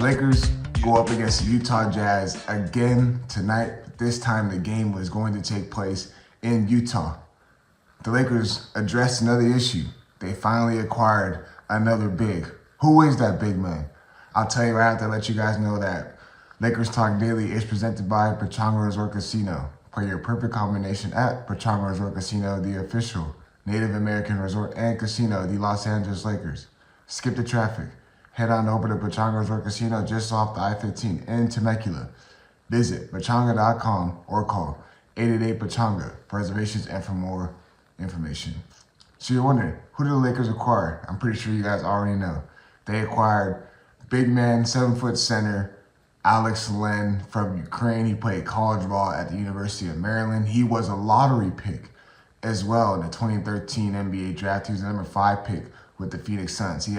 Lakers go up against the Utah Jazz again tonight. This time the game was going to take place in Utah. The Lakers addressed another issue. They finally acquired another big. Who is that big man? I'll tell you right after I let you guys know that Lakers Talk Daily is presented by Pechanga Resort Casino. Play your perfect combination at Pechanga Resort Casino, the official Native American resort and casino of the Los Angeles Lakers. Skip the traffic. Head on over to Pechanga Resort Casino just off the I-15 in Temecula. Visit pechanga.com or call 888-PECHANGA for reservations and for more information. So you're wondering, who did the Lakers acquire? I'm pretty sure you guys already know. They acquired big man, 7-foot center, Alex Len from Ukraine. He played college ball at the University of Maryland. He was a lottery pick as well in the 2013 NBA draft. He was the number 5 pick with the Phoenix Suns. He's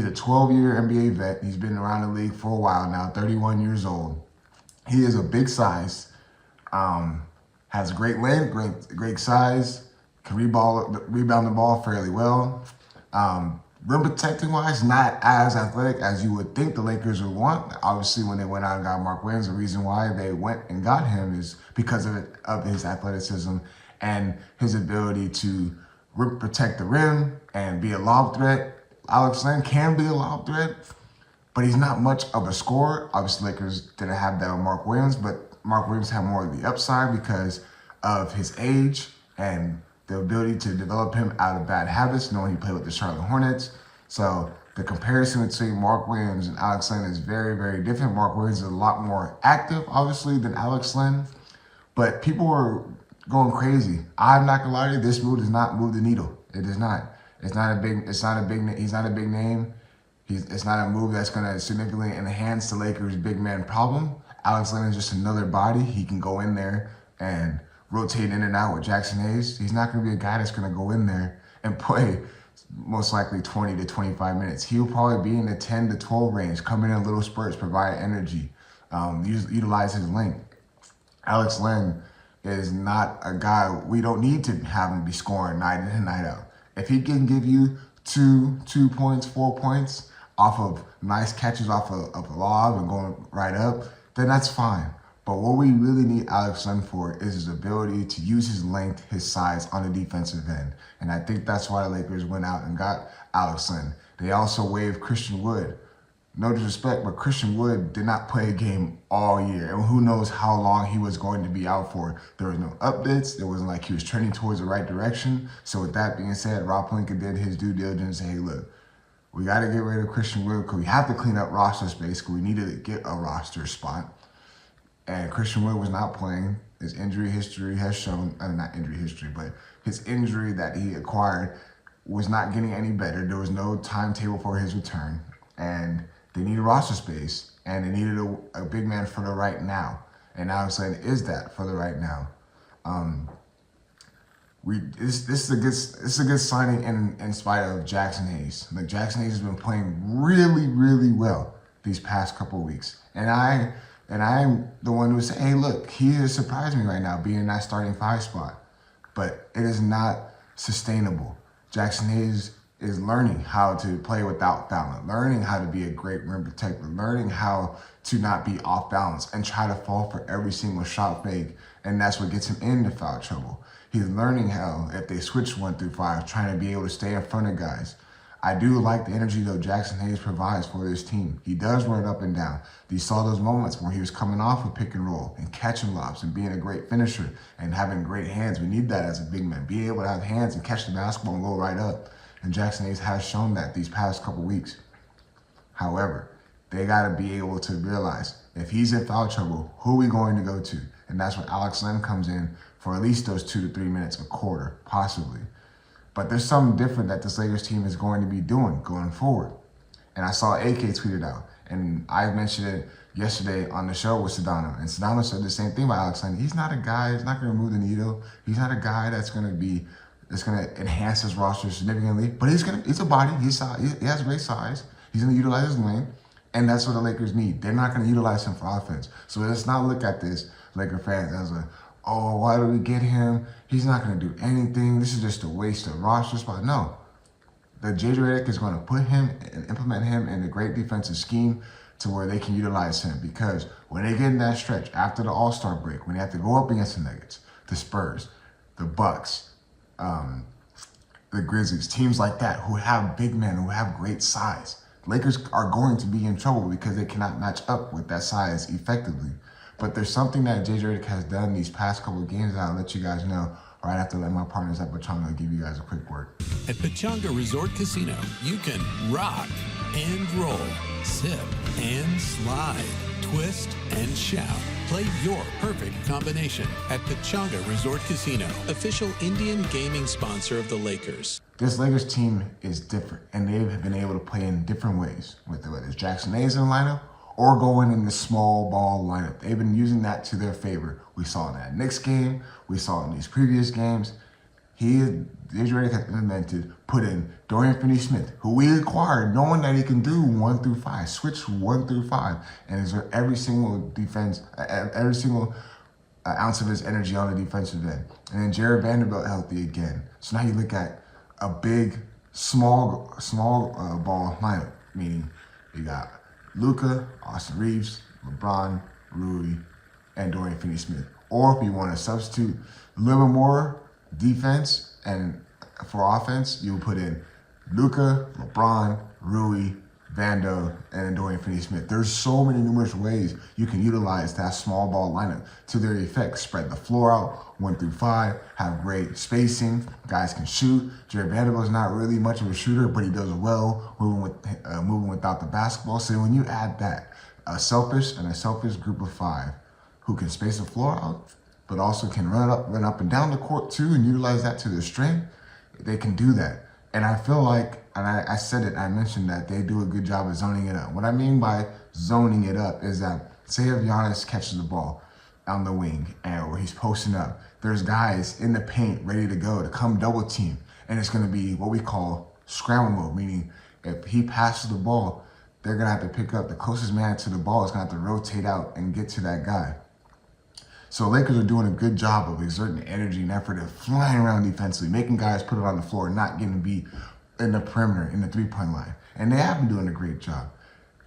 a 12-year NBA vet. He's been around the league for a while now, 31 years old. He is a big size, has great length, great size, can rebound the ball fairly well. Rim protecting wise, not as athletic as you would think the Lakers would want. Obviously, when they went out and got Mark Williams, the reason why they went and got him is because of his athleticism and his ability to protect the rim and be a lob threat. Alex Len can be a lob threat, but he's not much of a scorer. Obviously, Lakers didn't have that with Mark Williams, but Mark Williams had more of the upside because of his age and the ability to develop him out of bad habits, knowing he played with the Charlotte Hornets. So the comparison between Mark Williams and Alex Len is very, very different. Mark Williams is a lot more active, obviously, than Alex Len, but people were going crazy. I'm not gonna lie to you, this move does not move the needle. It does not. He's not a big name. It's not a move that's gonna significantly enhance the Lakers' big man problem. Alex Len is just another body. He can go in there and rotate in and out with Jackson Hayes. He's not gonna be a guy that's gonna go in there and play most likely 20 to 25 minutes. He'll probably be in the 10 to 12 range, come in little spurts, provide energy, utilize his length. Alex Len is not a guy, we don't need to have him be scoring night in and night out. If he can give you 2 points, 4 points off of nice catches off of a lob and going right up, then that's fine. But what we really need Alex Len for is his ability to use his length, his size on the defensive end. And I think that's why the Lakers went out and got Alex Len. They also waived Christian Wood. No disrespect, but Christian Wood did not play a game all year. And who knows how long he was going to be out for. There was no updates. It wasn't like he was trending towards the right direction. So with that being said, Rob Pelinka did his due diligence and say, hey, look, we got to get rid of Christian Wood because we have to clean up roster space because we needed to get a roster spot. And Christian Wood was not playing. His injury history has shown, not injury history, but his injury that he acquired was not getting any better. There was no timetable for his return. And they needed roster space, and they needed a big man for the right now. And Alex Len is that for the right now. This is a good signing in spite of Jackson Hayes. Like Jackson Hayes has been playing really, really well these past couple of weeks. And I'm the one who say, hey, look, he has surprised me right now being in that starting 5 spot. But it is not sustainable. Jackson Hayes is learning how to play without balance, learning how to be a great rim protector, learning how to not be off balance and try to fall for every single shot fake. And that's what gets him into foul trouble. He's learning how, if they switch 1 through 5, trying to be able to stay in front of guys. I do like the energy, though, Jackson Hayes provides for this team. He does run up and down. You saw those moments where he was coming off a pick and roll and catching lobs and being a great finisher and having great hands. We need that as a big man. Being able to have hands and catch the basketball and go right up. And Jackson Hayes has shown that these past couple weeks. However, they got to be able to realize if he's in foul trouble, who are we going to go to? And that's when Alex Len comes in for at least those 2 to 3 minutes, a quarter, possibly. But there's something different that this Lakers team is going to be doing going forward. And I saw AK tweeted out, and I mentioned it yesterday on the show with Sedano. And Sedano said the same thing about Alex Len. He's not a guy, he's not going to move the needle. He's not a guy that's going to enhance his roster significantly. But he's a body, he has great size. He's going to utilize his length. And that's what the Lakers need. They're not going to utilize him for offense. So let's not look at this, Laker fans, as a, oh, why did we get him? He's not going to do anything. This is just a waste of roster spot. No. The JJ Redick is going to put him and implement him in a great defensive scheme to where they can utilize him, because when they get in that stretch after the All-Star break, when they have to go up against the Nuggets, the Spurs, the Bucks, the Grizzlies, teams like that who have big men, who have great size, Lakers are going to be in trouble because they cannot match up with that size effectively. But there's something that JJ Redick has done these past couple of games that I'll let you guys know right after let my partners at Pechanga give you guys a quick word. At Pechanga Resort Casino, you can rock and roll, sip and slide, twist and shout. Play your perfect combination at Pechanga Resort Casino, official Indian gaming sponsor of the Lakers. This Lakers team is different, and they've been able to play in different ways, whether it's Jackson Hayes in the lineup or going in the small ball lineup. They've been using that to their favor. We saw in that Knicks game, we saw in these previous games. JJ Redick has implemented, put in Dorian Finney-Smith, who we acquired knowing that he can do 1 through 5, switch 1 through 5, and exert every single defense, every single ounce of his energy on the defensive end. And then Jared Vanderbilt healthy again. So now you look at a big, small ball lineup, meaning you got Luka, Austin Reeves, LeBron, Rui, and Dorian Finney-Smith. Or if you want to substitute a little bit more defense and for offense, you put in Luka, LeBron, Rui, Vando, and Dorian Finney-Smith. There's so many numerous ways you can utilize that small ball lineup to their effect. Spread the floor out 1 through 5, have great spacing, guys can shoot. Jared Vanderbilt is not really much of a shooter, but he does well moving without the basketball. So when you add that, a selfish group of 5 who can space the floor out, but also can run up and down the court too, and utilize that to their strength, they can do that. And I feel like, and I said it, I mentioned that they do a good job of zoning it up. What I mean by zoning it up is that, say if Giannis catches the ball on the wing or he's posting up, there's guys in the paint ready to go to come double team. And it's gonna be what we call scramble mode, meaning if he passes the ball, they're gonna have to pick up the closest man to the ball is gonna have to rotate out and get to that guy. So Lakers are doing a good job of exerting energy and effort of flying around defensively, making guys put it on the floor, not getting beat in the perimeter, in the three-point line. And they have been doing a great job.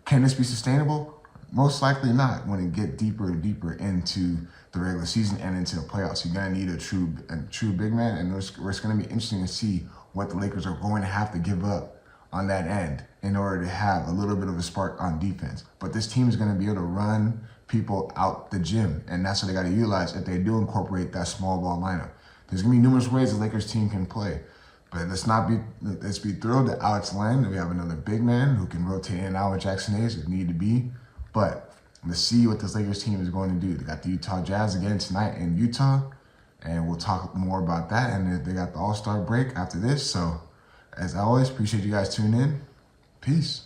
Can this be sustainable? Most likely not when it gets deeper and deeper into the regular season and into the playoffs. You're going to need a true big man, and it's going to be interesting to see what the Lakers are going to have to give up on that end in order to have a little bit of a spark on defense. But this team is going to be able to run people out the gym, and that's what they got to utilize if they do incorporate that small ball lineup. There's going to be numerous ways the Lakers team can play, but let's be thrilled that Alex Len, that we have another big man who can rotate in and out with Jackson Hayes if need to be. But let's see what this Lakers team is going to do. They got the Utah Jazz again tonight in Utah, and we'll talk more about that. And they got the All-Star break after this. So as always, appreciate you guys tuning in. Peace.